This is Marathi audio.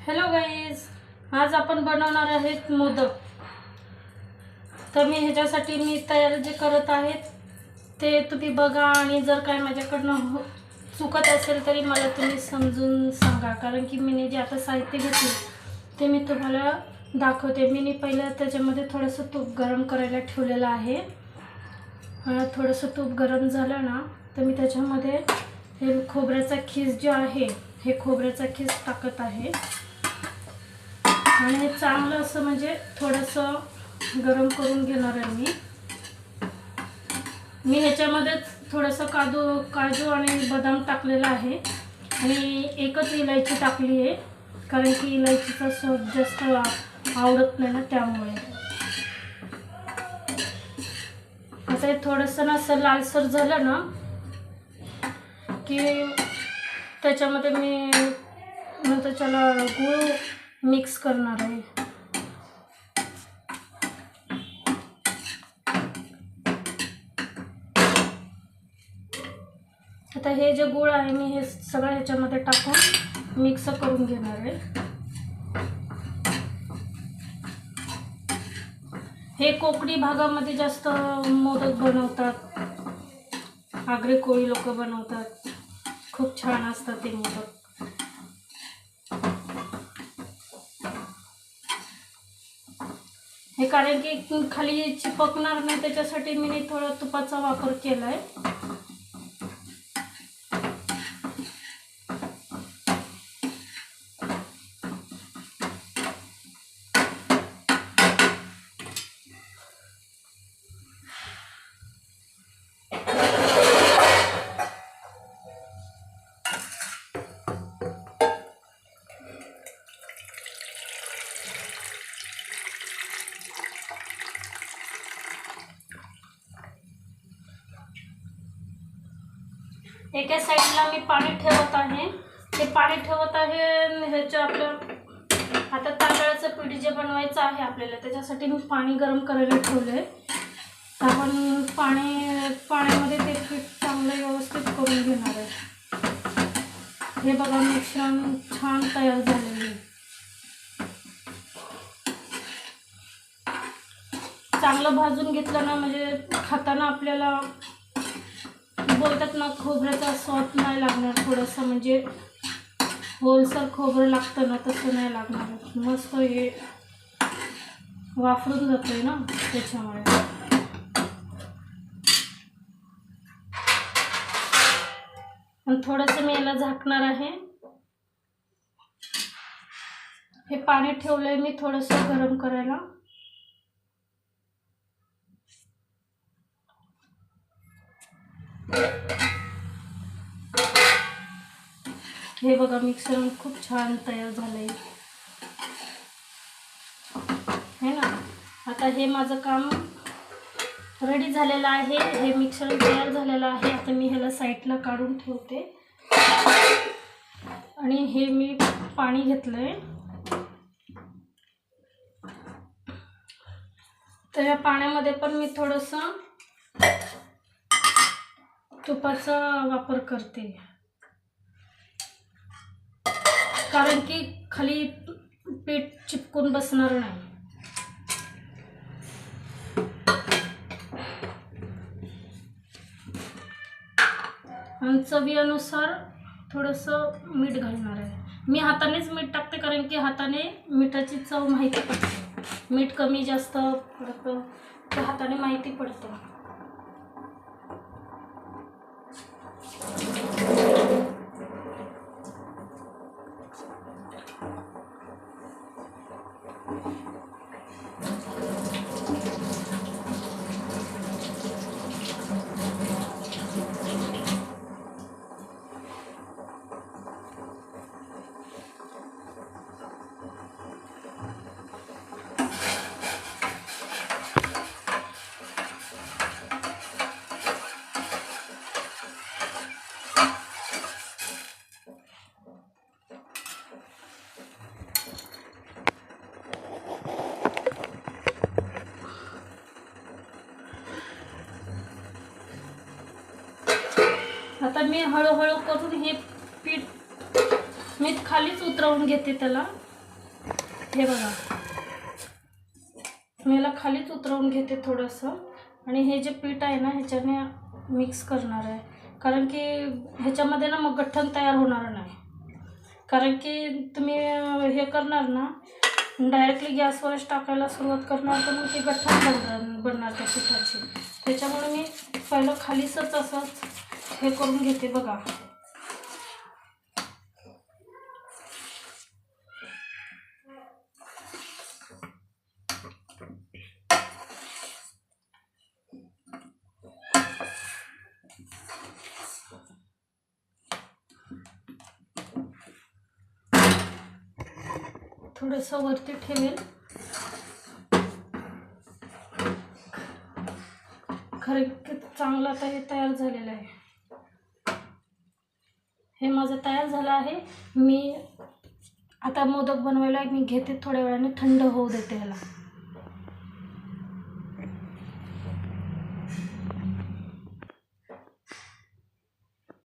हॅलो गाईज, आज आपण बनवणार आहेत मोदक। तर मी ह्याच्यासाठी मी तयार जे करत आहेत ते तुम्ही बघा आणि जर काय माझ्याकडनं चुकत असेल तरी मला तुम्ही समजून सांगा, कारण की मी जे आता साहित्य घेतले ते मी तुम्हाला दाखवते। मी पहिलं त्याच्यामध्ये थोडंसं तूप गरम करायला ठेवलेलं आहे। थोडंसं तूप गरम झालं ना तर मी त्याच्यामध्ये हे खोबऱ्याचा खीस जो आहे हे खोबऱ्याचा खीस टाकत आहे आणि हे चांगलं असं म्हणजे थोडंसं गरम करून घेणार आहे। मी ह्याच्यामध्ये थोडंसं काजू आणि बदाम टाकलेला आहे आणि एकच इलायची टाकली आहे, कारण की इलायचीचा स्वाद जास्त आवडत नाही ना, त्यामुळे। आता हे थोडंसं ना असं लालसर झालं ना की त्याच्यामध्ये मी नंतर त्याला गूळ मिक्स करणार आहे। आता हे जे गूळ आहे मी हे सगळं ह्याच्यामध्ये टाकून मिक्स करून घेणार आहे। हे कोकणी भागामध्ये जास्त मोदक बनवतात, आगरी कोळी लोक बनवतात, खूप छान असतात ते मोदक। हे कारण की खाली चिपकणार नाही त्याच्यासाठी मी थोडा तुपाचा वापर केलाय। एका साईडला मी पाणी ठेवत आहे। ते पाणी ठेवत आहे ह्याच्या आपलं आता तांदळाचं पीठ जे बनवायचं आहे आपल्याला त्याच्यासाठी मी पाणी गरम करायला ठेवलंय। आपण पाण्यामध्ये ते पीठ चांगलं व्यवस्थित करून घेणार आहे। हे बघा मिश्रण छान तयार झालेलं आहे। चांगलं भाजून घेतलं ना म्हणजे खाताना आपल्याला बोलतात ना खोबऱ्याचा स्वाद नाही लागणार, थोडंसं म्हणजे होलसर खोबरं लागतं ना तसं नाही लागणार। मस्त हे वाफरून जातंय ना त्याच्यामुळे। आणि थोडंसं मी याला झाकणार आहे। हे पाणी ठेवलंय मी थोडंसं गरम करायला। हे बघा मिक्सर खूप छान तयार झालंय है ना। आता हे माझं काम रेडी झालेलं आहे। हे मिक्सर तयार झालेलं आहे। आता मी ह्याला साईडला काढून ठेवते आणि हे मी पाणी घेतलंय तर या पाण्यामध्ये पण मी थोडंसं तुपाचा वापर करते, कारण की खाली पीठ चिपकून बसणार नाही। आणि चवीनुसार थोडंसं मीठ घालणार आहे। मी हातानेच मीठ टाकते, कारण की हाताने मिठाची चव माहिती पडते, मीठ कमी जास्त पडतं ते हाताने माहिती पडतं। आता मी हळूहळू करून हे पीठ मी खालीच उतरवून घेते त्याला। हे बघा, मी याला खालीच उतरवून घेते थोडंसं आणि हे जे पीठ आहे ना ह्याच्याने मिक्स करणार आहे, कारण की ह्याच्यामध्ये ना मग गठ्ठण तयार होणार नाही. कारण की तुम्ही हे करणार ना डायरेक्टली गॅसवरच टाकायला सुरुवात करणार तर मग ती गठ्ठण बनणार त्या पिठाची. त्याच्यामुळे मी पहिलं खालीच असंच हे करून घेते बघा. थोडंसं वरती ठेवेल. खरं चांगलं आता हे तयार झालेलं आहे. हे माझं तयार झालं आहे. मी आता मोदक बनवायला मी घेते, थोड्या वेळाने थंड होऊ देते ह्याला.